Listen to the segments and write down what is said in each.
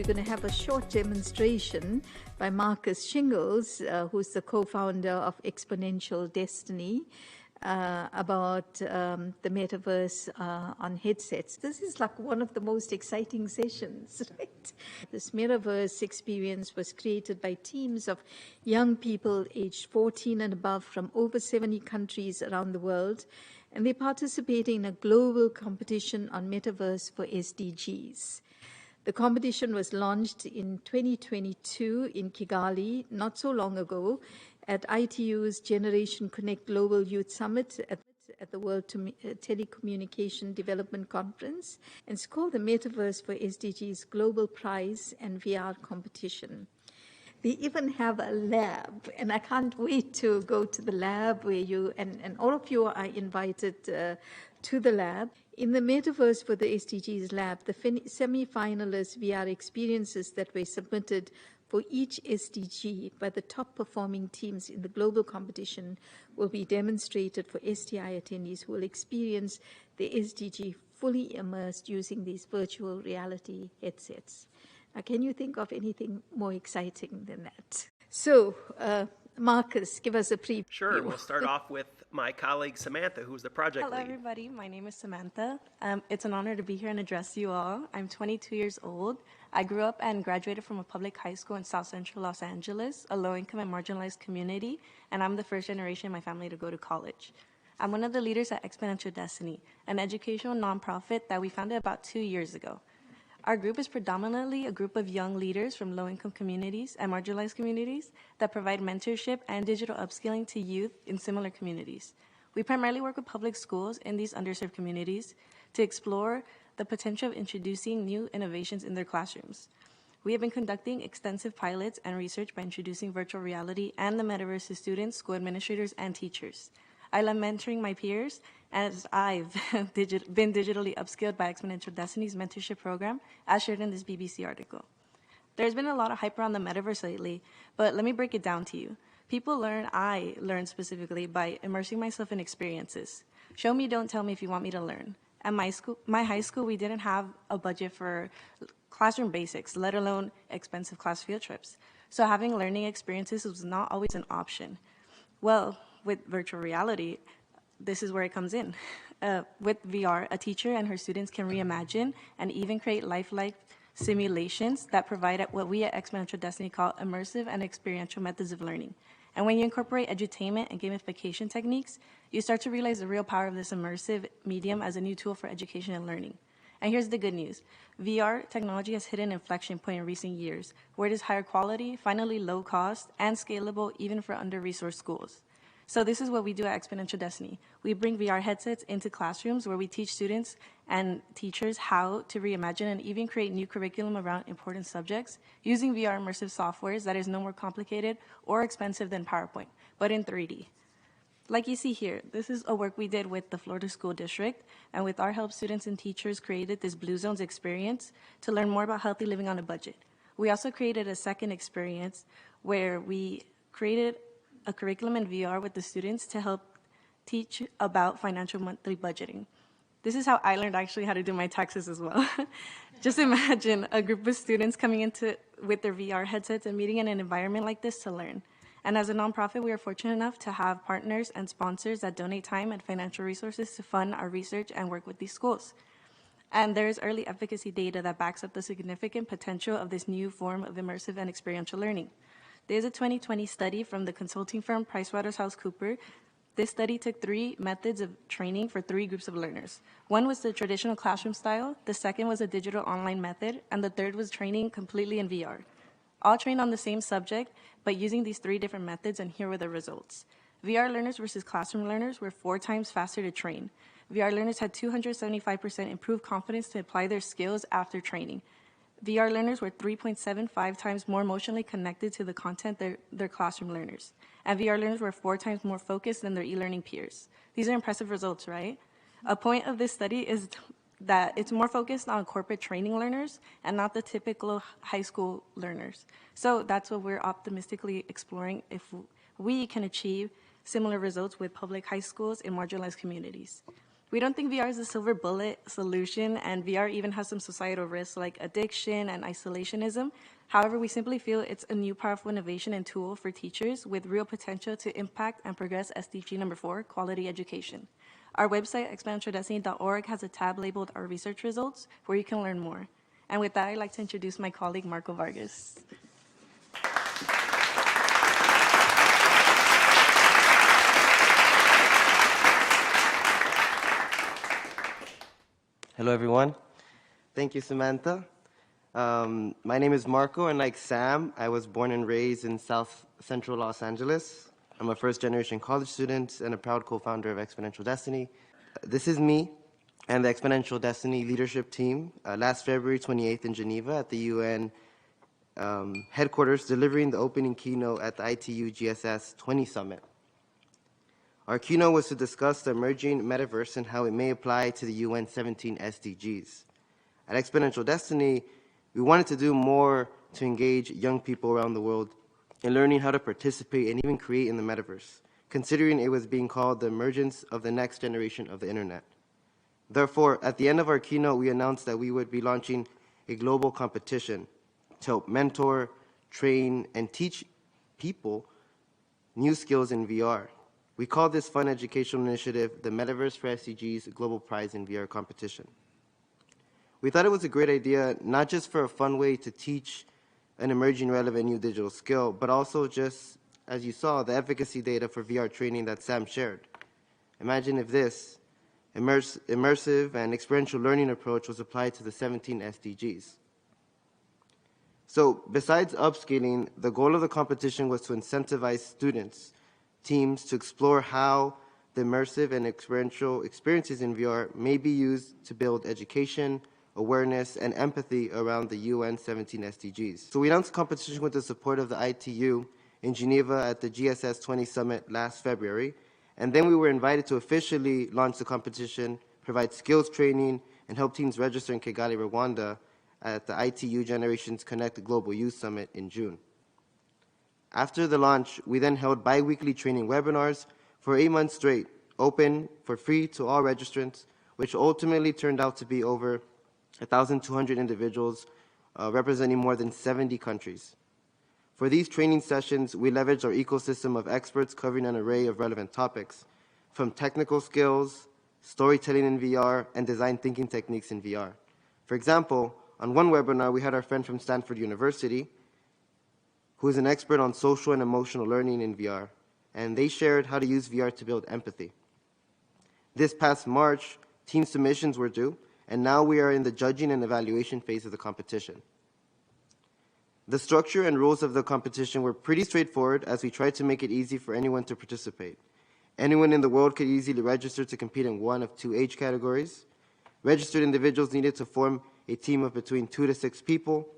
we're going to have a short demonstration by Marcus Shingles, who's the co-founder of Exponential Destiny, about the metaverse on headsets. This is like one of the most exciting sessions, right? This metaverse experience was created by teams of young people aged 14 and above from over 70 countries around the world, and they're participating in a global competition on metaverse for SDGs. The competition was launched in 2022 in Kigali, not so long ago, at ITU's Generation Connect Global Youth Summit at the World Telecommunication Development Conference. And it's called the Metaverse for SDGs Global Prize and VR Competition. They even have a lab, and I can't wait to go to the lab where you, and all of you are invited to the lab. In the Metaverse for the SDGs lab, the semi-finalist VR experiences that were submitted for each SDG by the top performing teams in the global competition will be demonstrated for STI attendees who will experience the SDG fully immersed using these virtual reality headsets. Now, can you think of anything more exciting than that? So, Marcus, give us a preview. Sure. We'll start off with my colleague Samantha, who's the project lead. Hello, everybody. My name is Samantha. It's an honor to be here and address you all. I'm 22 years old. I grew up and graduated from a public high school in South Central Los Angeles, a low-income and marginalized community, and I'm the first generation in my family to go to college. I'm one of the leaders at Exponential Destiny, an educational nonprofit that we founded about 2 years ago. Our group is predominantly a group of young leaders from low-income communities and marginalized communities that provide mentorship and digital upskilling to youth in similar communities. We primarily work with public schools in these underserved communities to explore the potential of introducing new innovations in their classrooms. We have been conducting extensive pilots and research by introducing virtual reality and the metaverse to students, school administrators, and teachers. I love mentoring my peers, as I've been digitally upskilled by Exponential Destiny's mentorship program, as shared in this BBC article. There's been a lot of hype around the metaverse lately, but let me break it down to you. I learn specifically by immersing myself in experiences. Show me, don't tell me if you want me to learn. At my high school, we didn't have a budget for classroom basics, let alone expensive class field trips. So having learning experiences was not always an option. Well, with virtual reality, this is where it comes in. With VR, a teacher and her students can reimagine and even create lifelike simulations that provide what we at Exponential Destiny call immersive and experiential methods of learning. And when you incorporate edutainment and gamification techniques, you start to realize the real power of this immersive medium as a new tool for education and learning. And here's the good news. VR technology has hit an inflection point in recent years, where it is higher quality, finally low cost, and scalable even for under-resourced schools. So this is what we do at Exponential Destiny. We bring VR headsets into classrooms where we teach students and teachers how to reimagine and even create new curriculum around important subjects using VR immersive softwares that is no more complicated or expensive than PowerPoint, but in 3D. Like you see here, this is a work we did with the Florida School District, and with our help, students and teachers created this Blue Zones experience to learn more about healthy living on a budget. We also created a second experience where we created a curriculum in VR with the students to help teach about financial monthly budgeting. This is how I learned actually how to do my taxes as well. Just imagine a group of students coming with their VR headsets and meeting in an environment like this to learn. And as a nonprofit, we are fortunate enough to have partners and sponsors that donate time and financial resources to fund our research and work with these schools. And there is early efficacy data that backs up the significant potential of this new form of immersive and experiential learning. There's a 2020 study from the consulting firm PricewaterhouseCoopers. This study took 3 methods of training for 3 groups of learners. One was the traditional classroom style, the second was a digital online method, and the third was training completely in VR. All trained on the same subject, but using these 3 different methods, and here were the results. VR learners versus classroom learners were 4 times faster to train. VR learners had 275% improved confidence to apply their skills after training. VR learners were 3.75 times more emotionally connected to the content than their classroom learners. And VR learners were 4 times more focused than their e-learning peers. These are impressive results, right? A point of this study is that it's more focused on corporate training learners and not the typical high school learners. So that's what we're optimistically exploring, if we can achieve similar results with public high schools in marginalized communities. We don't think VR is a silver bullet solution, and VR even has some societal risks like addiction and isolationism. However, we simply feel it's a new powerful innovation and tool for teachers with real potential to impact and progress SDG number 4, quality education. Our website, exponentialdestiny.org, has a tab labeled Our Research Results, where you can learn more. And with that, I'd like to introduce my colleague, Marco Vargas. Hello, everyone. Thank you, Samantha. My name is Marco, and like Sam, I was born and raised in South Central Los Angeles. I'm a first-generation college student and a proud co-founder of Exponential Destiny. This is me and the Exponential Destiny leadership team last February 28th in Geneva at the UN headquarters, delivering the opening keynote at the ITU GSS 20 Summit. Our keynote was to discuss the emerging metaverse and how it may apply to the UN 17 SDGs. At Exponential Destiny, we wanted to do more to engage young people around the world in learning how to participate and even create in the metaverse, considering it was being called the emergence of the next generation of the internet. Therefore, at the end of our keynote, we announced that we would be launching a global competition to help mentor, train, and teach people new skills in VR. We call this fun educational initiative the Metaverse for SDGs Global Prize in VR Competition. We thought it was a great idea, not just for a fun way to teach an emerging relevant new digital skill, but also just, as you saw, the efficacy data for VR training that Sam shared. Imagine if this immersive and experiential learning approach was applied to the 17 SDGs. So besides upskilling, the goal of the competition was to incentivize students, teams to explore how the immersive and experiential experiences in VR may be used to build education, awareness, and empathy around the UN 17 SDGs. So we announced the competition with the support of the ITU in Geneva at the GSS 20 Summit last February, and then we were invited to officially launch the competition, provide skills training, and help teams register in Kigali, Rwanda at the ITU Generations Connect Global Youth Summit in June. After the launch, we then held bi-weekly training webinars for 8 months straight, open for free to all registrants, which ultimately turned out to be over 1,200 individuals representing more than 70 countries. For these training sessions, we leveraged our ecosystem of experts covering an array of relevant topics, from technical skills, storytelling in VR, and design thinking techniques in VR. For example, on one webinar, we had our friend from Stanford University, who is an expert on social and emotional learning in VR, and they shared how to use VR to build empathy. This past March, team submissions were due, and now we are in the judging and evaluation phase of the competition. The structure and rules of the competition were pretty straightforward, as we tried to make it easy for anyone to participate. Anyone in the world could easily register to compete in one of 2 age categories. Registered individuals needed to form a team of between 2 to 6 people,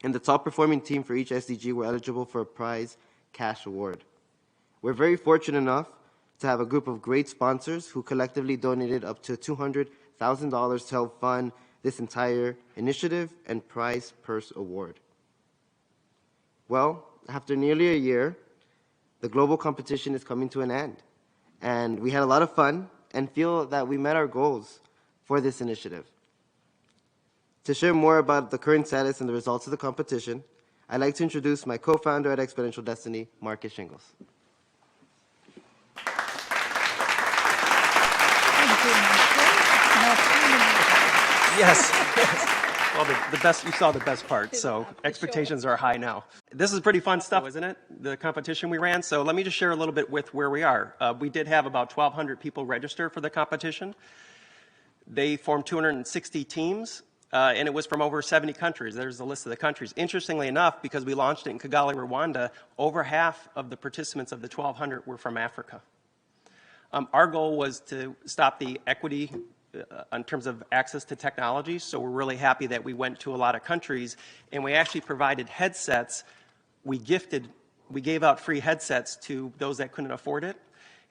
and the top performing team for each SDG were eligible for a prize cash award. We're very fortunate enough to have a group of great sponsors who collectively donated up to $200,000 to help fund this entire initiative and prize purse award. Well, after nearly a year, the global competition is coming to an end, and we had a lot of fun and feel that we met our goals for this initiative. To share more about the current status and the results of the competition, I'd like to introduce my co-founder at Exponential Destiny, Marcus Shingles. Yes. Well, the best, you saw the best part, so expectations are high now. This is pretty fun stuff, isn't it? The competition we ran. So let me just share a little bit with where we are. We did have about 1,200 people register for the competition. They formed 260 teams. And it was from over 70 countries. There's a list of the countries. Interestingly enough, because we launched it in Kigali, Rwanda, over half of the participants of the 1,200 were from Africa. Our goal was to stop the equity in terms of access to technology, so we're really happy that we went to a lot of countries, and we actually provided headsets. We gave out free headsets to those that couldn't afford it,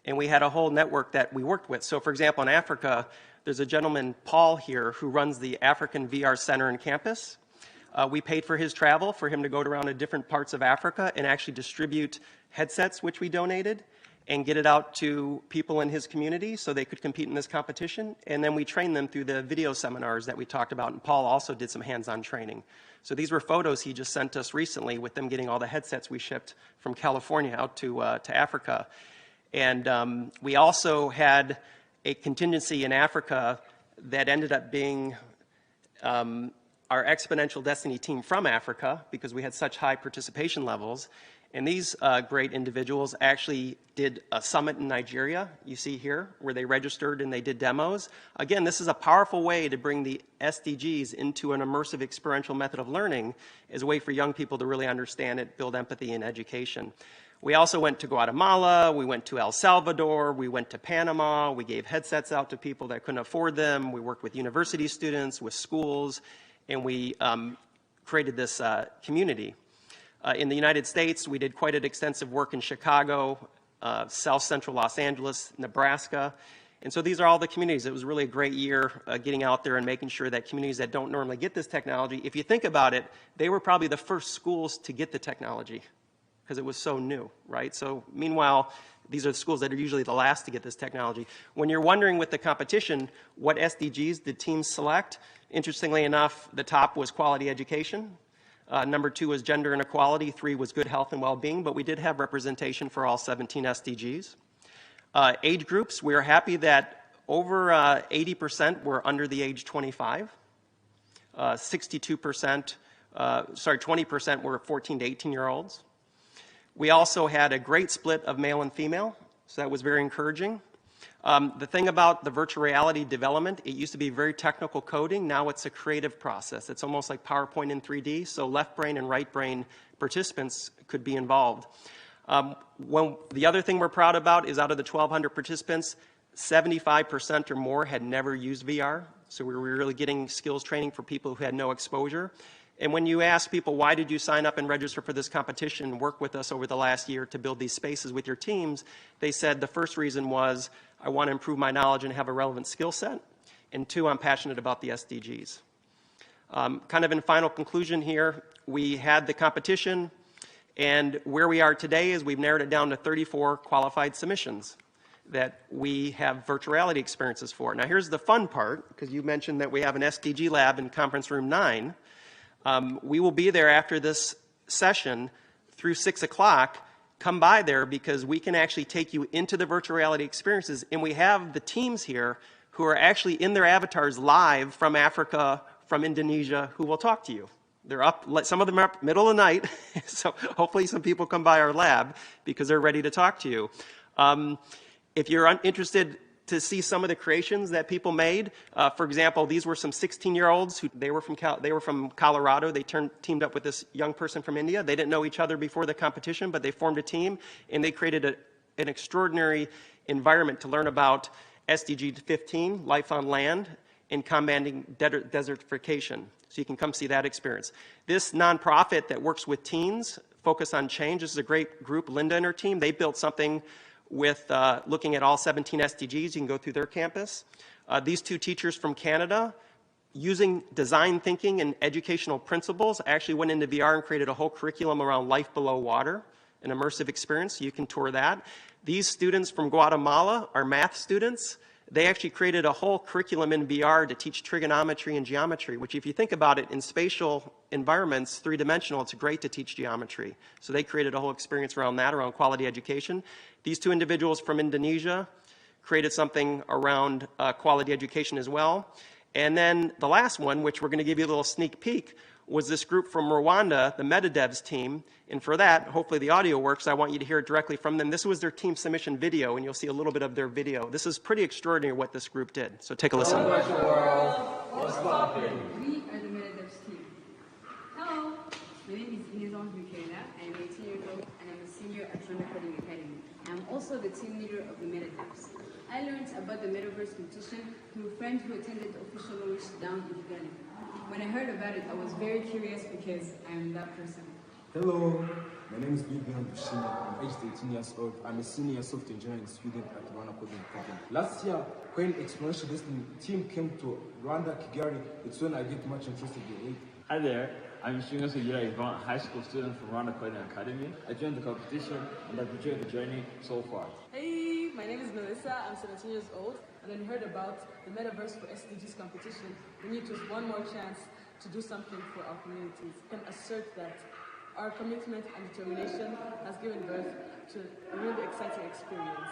and we had a whole network that we worked with. So, for example, in Africa, there's a gentleman, Paul, here, who runs the African VR Center and campus. We paid for his travel, for him to go around to different parts of Africa and actually distribute headsets, which we donated. and get it out to people in his community so they could compete in this competition. And then we trained them through the video seminars that we talked about, and Paul also did some hands-on training. So these were photos he just sent us recently with them getting all the headsets we shipped from California out to Africa. And we also had a contingency in Africa that ended up being our Exponential Destiny team from Africa, because we had such high participation levels. And these great individuals actually did a summit in Nigeria, you see here, where they registered and they did demos. Again, this is a powerful way to bring the SDGs into an immersive experiential method of learning as a way for young people to really understand it, build empathy in education. We also went to Guatemala, we went to El Salvador, we went to Panama, we gave headsets out to people that couldn't afford them, we worked with university students, with schools, and we created this community. In the United States, we did quite an extensive work in Chicago, South Central Los Angeles, Nebraska. And so these are all the communities. It was really a great year getting out there and making sure that communities that don't normally get this technology, if you think about it, they were probably the first schools to get the technology because it was so new, right? So meanwhile, these are the schools that are usually the last to get this technology. When you're wondering with the competition, what SDGs did teams select? Interestingly enough, the top was quality education. Number 2 was gender inequality. 3 was good health and well-being, but we did have representation for all 17 SDGs. Age groups, we are happy that over 80% were under the age 25. 20% were 14 to 18-year-olds. We also had a great split of male and female, so that was very encouraging. The thing about the virtual reality development, it used to be very technical coding. Now it's a creative process. It's almost like PowerPoint in 3D, so left brain and right brain participants could be involved. The other thing we're proud about is out of the 1,200 participants, 75% or more had never used VR. So we were really getting skills training for people who had no exposure. And when you ask people, why did you sign up and register for this competition and work with us over the last year to build these spaces with your teams, they said the first reason was, I want to improve my knowledge and have a relevant skill set. And 2, I'm passionate about the SDGs. Kind of in final conclusion here, we had the competition, and where we are today is we've narrowed it down to 34 qualified submissions that we have virtual reality experiences for. Now here's the fun part, because you mentioned that we have an SDG lab in conference room 9. We will be there after this session through 6 o'clock. Come by there because we can actually take you into the virtual reality experiences, and we have the teams here who are actually in their avatars live from Africa, from Indonesia, who will talk to you. They're up, some of them are up middle of the night, so hopefully some people come by our lab because they're ready to talk to you. If you're interested to see some of the creations that people made. For example, these were some 16-year-olds who they were from Colorado. They teamed up with this young person from India. They didn't know each other before the competition, but they formed a team and they created an extraordinary environment to learn about SDG 15, life on land, and combating desertification. So you can come see that experience. This nonprofit that works with teens, Focus on Change, this is a great group. Linda and her team, they built something with looking at all 17 SDGs. You can go through their campus. These 2 teachers from Canada, using design thinking and educational principles, actually went into VR and created a whole curriculum around life below water, an immersive experience. You can tour that. These students from Guatemala are math students. They actually created a whole curriculum in VR to teach trigonometry and geometry, which if you think about it, in spatial environments, 3-dimensional, it's great to teach geometry. So they created a whole experience around that, around quality education. These 2 individuals from Indonesia created something around quality education as well. And then the last one, which we're going to give you a little sneak peek, was this group from Rwanda, the MetaDevs team. And for that, hopefully the audio works. I want you to hear it directly from them. This was their team submission video, and you'll see a little bit of their video. This is pretty extraordinary what this group did. So take a listen. What's poppin'? We are the MetaDevs team. Hello, my name is Inezon Bukela. I am 18 years old, and I'm a senior at Thunder Coding Academy. I'm also the team leader of the MetaDevs. I learned about the Metaverse competition through a friend who attended the official launch down in Kigali. When I heard about it, I was very curious because I am that person. Hello, my name is Bibian Bushina. I'm aged 18 years old. I'm a senior software engineering student at Rwanda Coding Academy. Last year, when Exponential Destiny team came to Rwanda, Kigali, it's when I get much interested in it. Hi there, I'm Shingo Sugira, a high school student from Rwanda Coding Academy. I joined the competition and I've enjoyed the journey so far. Hey, my name is Melissa. I'm 17 years old, and then heard about the Metaverse for SDGs competition. We need just one more chance to do something for our communities and assert that our commitment and determination has given birth to a really exciting experience.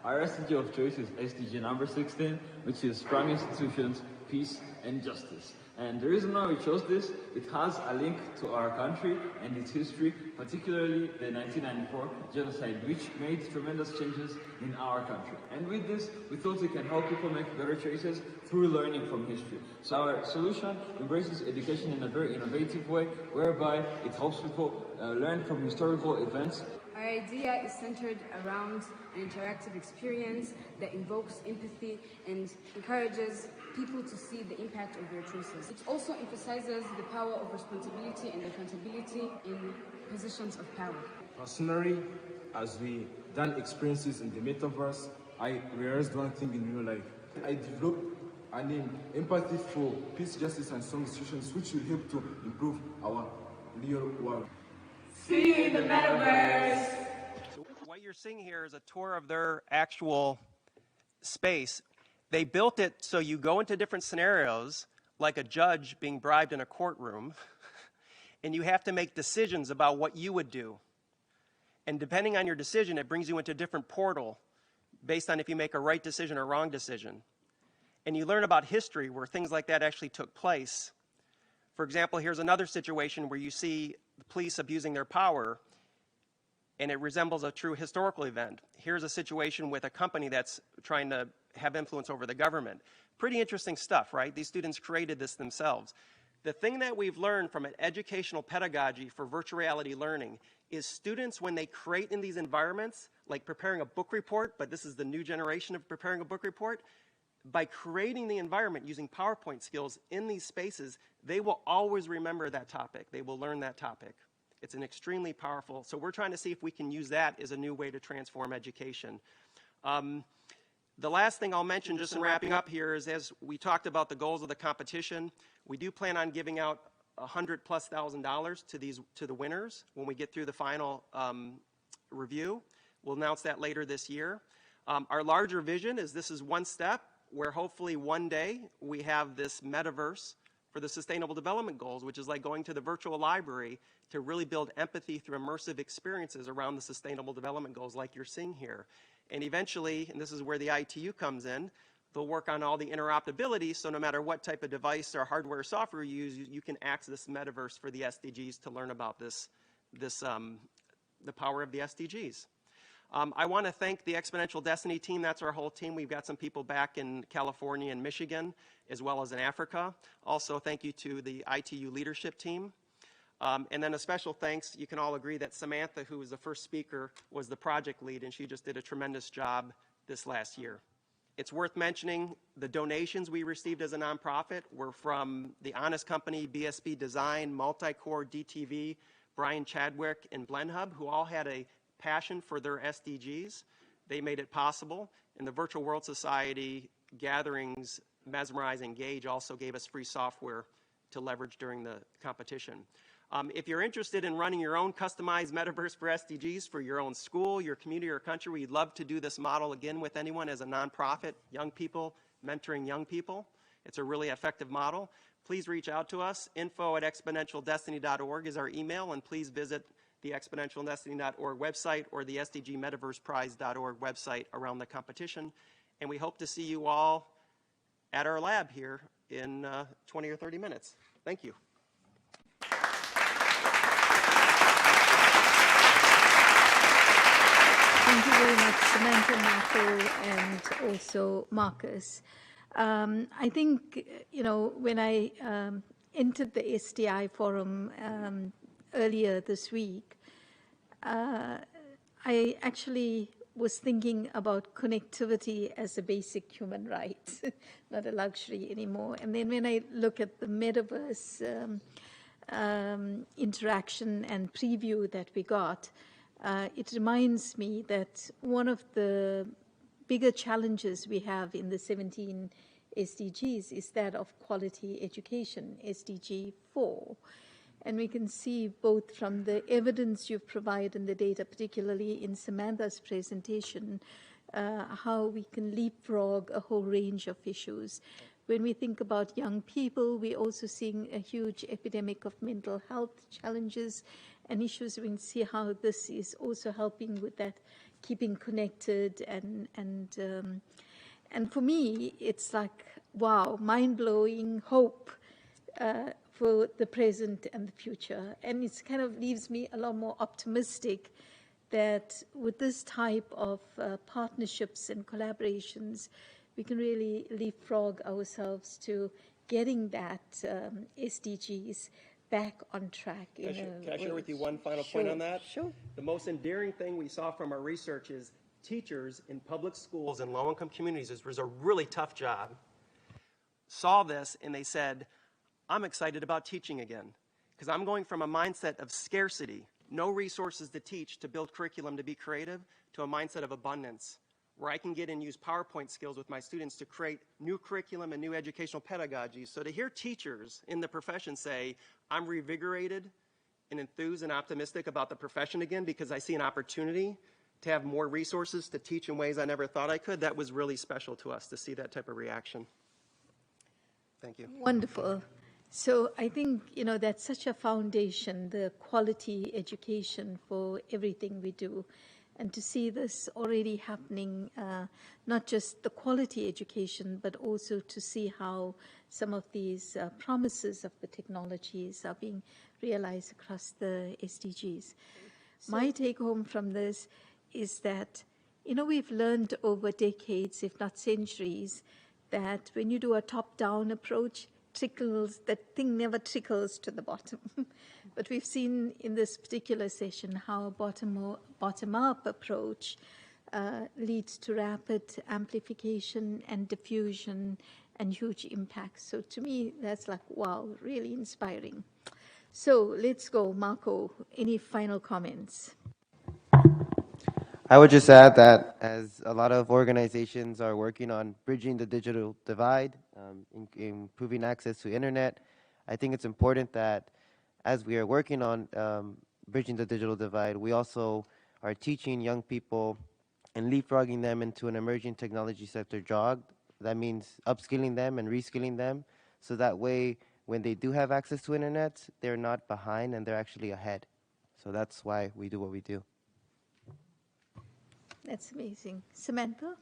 Our SDG of choice is SDG number 16, which is strong institutions, peace, and justice. And the reason why we chose this, it has a link to our country and its history, particularly the 1994 genocide, which made tremendous changes in our country. And with this, we thought we can help people make better choices through learning from history. So our solution embraces education in a very innovative way, whereby it helps people learn from historical events. Our idea is centered around an interactive experience that invokes empathy and encourages people to see the impact of their choices. It also emphasizes the power of responsibility and accountability in positions of power. Personally, as we done experiences in the metaverse, I realized one thing in real life. I developed an empathy for peace, justice, and strong institutions, which will help to improve our real world. See you in the Metaverse! So what you're seeing here is a tour of their actual space. They built it so you go into different scenarios, like a judge being bribed in a courtroom, and you have to make decisions about what you would do. And depending on your decision, it brings you into a different portal based on if you make a right decision or wrong decision. And you learn about history where things like that actually took place. For example, here's another situation where you see the police abusing their power, and it resembles a true historical event. Here's a situation with a company that's trying to have influence over the government. Pretty interesting stuff, right? These students created this themselves. The thing that we've learned from an educational pedagogy for virtual reality learning is students, when they create in these environments, like preparing a book report, but this is the new generation of preparing a book report, by creating the environment using PowerPoint skills in these spaces, they will always remember that topic. They will learn that topic. It's an extremely powerful, so we're trying to see if we can use that as a new way to transform education. The last thing I'll mention, just in wrapping up here, is as we talked about the goals of the competition, we do plan on giving out $100,000+ to the winners when we get through the final review. We'll announce that later this year. Our larger vision is this is one step where hopefully one day we have this metaverse for the Sustainable Development Goals, which is like going to the virtual library to really build empathy through immersive experiences around the Sustainable Development Goals like you're seeing here. And eventually, and this is where the ITU comes in, they'll work on all the interoperability, so no matter what type of device or hardware or software you use, you can access this metaverse for the SDGs to learn about the power of the SDGs. I want to thank the Exponential Destiny team. That's our whole team. We've got some people back in California and Michigan, as well as in Africa. Also, thank you to the ITU leadership team. And then a special thanks, you can all agree that Samantha, who was the first speaker, was the project lead, and she just did a tremendous job this last year. It's worth mentioning the donations we received as a nonprofit were from the Honest Company, BSB Design, Multicore, DTV, Brian Chadwick, and BlendHub, who all had a passion for their SDGs. They made it possible. And the Virtual World Society gatherings, Mesmerize, Engage, also gave us free software to leverage during the competition. If you're interested in running your own customized metaverse for SDGs for your own school, your community, or country, we'd love to do this model again with anyone as a nonprofit, young people, mentoring young people. It's a really effective model. Please reach out to us. info@exponentialdestiny.org is our email, and please visit the exponentialdestiny.org website or the sdgmetaverseprize.org website around the competition. And we hope to see you all at our lab here in 20 or 30 minutes. Thank you. Thank you very much, Samantha, Michael, and also Marcus. I think, when I entered the STI forum earlier this week, I actually was thinking about connectivity as a basic human right, not a luxury anymore. And then when I look at the metaverse interaction and preview that we got, it reminds me that one of the bigger challenges we have in the 17 SDGs is that of quality education, SDG 4. And we can see both from the evidence you've provided and the data, particularly in Samantha's presentation, how we can leapfrog a whole range of issues. When we think about young people, we're also seeing a huge epidemic of mental health challenges and issues. We can see how this is also helping with that, keeping connected. And for me, it's like, wow, mind-blowing hope for the present and the future. And it kind of leaves me a lot more optimistic that with this type of partnerships and collaborations, we can really leapfrog ourselves to getting that SDGs back on track. Can I share with you one final point on that? Sure. The most endearing thing we saw from our research is teachers in public schools in low-income communities, this was a really tough job, saw this and they said, I'm excited about teaching again because I'm going from a mindset of scarcity, no resources to teach, to build curriculum, to be creative, to a mindset of abundance, where I can get and use PowerPoint skills with my students to create new curriculum and new educational pedagogy. So to hear teachers in the profession say, I'm revigorated and enthused and optimistic about the profession again because I see an opportunity to have more resources to teach in ways I never thought I could, that was really special to us to see that type of reaction. Thank you. Wonderful. So I think, that's such a foundation, the quality education for everything we do. And to see this already happening, not just the quality education, but also to see how some of these promises of the technologies are being realized across the SDGs. My take home from this is that, we've learned over decades, if not centuries, that when you do a top-down approach, that thing never trickles to the bottom. But we've seen in this particular session how a bottom-up approach leads to rapid amplification and diffusion and huge impact. So to me, that's like, wow, really inspiring. So let's go, Marco. Any final comments? I would just add that as a lot of organizations are working on bridging the digital divide, improving access to internet, I think it's important that as we are working on bridging the digital divide, we also are teaching young people and leapfrogging them into an emerging technology sector job. That means upskilling them and reskilling them, so that way when they do have access to internet, they're not behind and they're actually ahead. So that's why we do what we do. That's amazing. Samantha?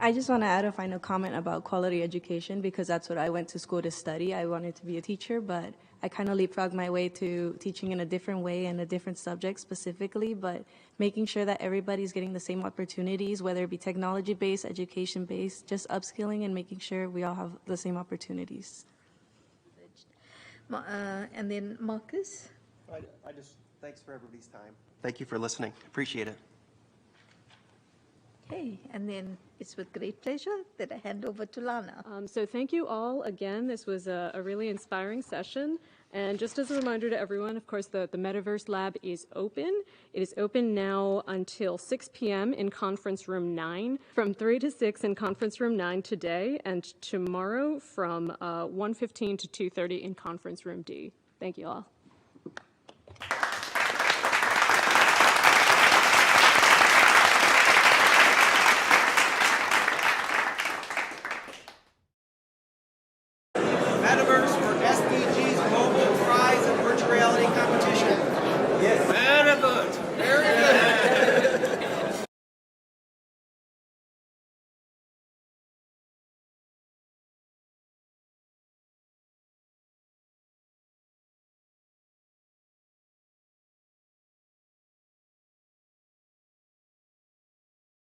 I just want to add a final comment about quality education because that's what I went to school to study. I wanted to be a teacher, but I kind of leapfrogged my way to teaching in a different way and a different subject specifically, but making sure that everybody's getting the same opportunities, whether it be technology-based, education-based, just upskilling and making sure we all have the same opportunities. And then Marcus? Thanks for everybody's time. Thank you for listening. Appreciate it. Okay, and then it's with great pleasure that I hand over to Lana. So thank you all again. This was a really inspiring session. And just as a reminder to everyone, of course, the Metaverse Lab is open. It is open now until 6 p.m. in Conference Room 9, from 3 to 6 in Conference Room 9 today, and tomorrow from 1:15 to 2:30 in Conference Room D. Thank you all.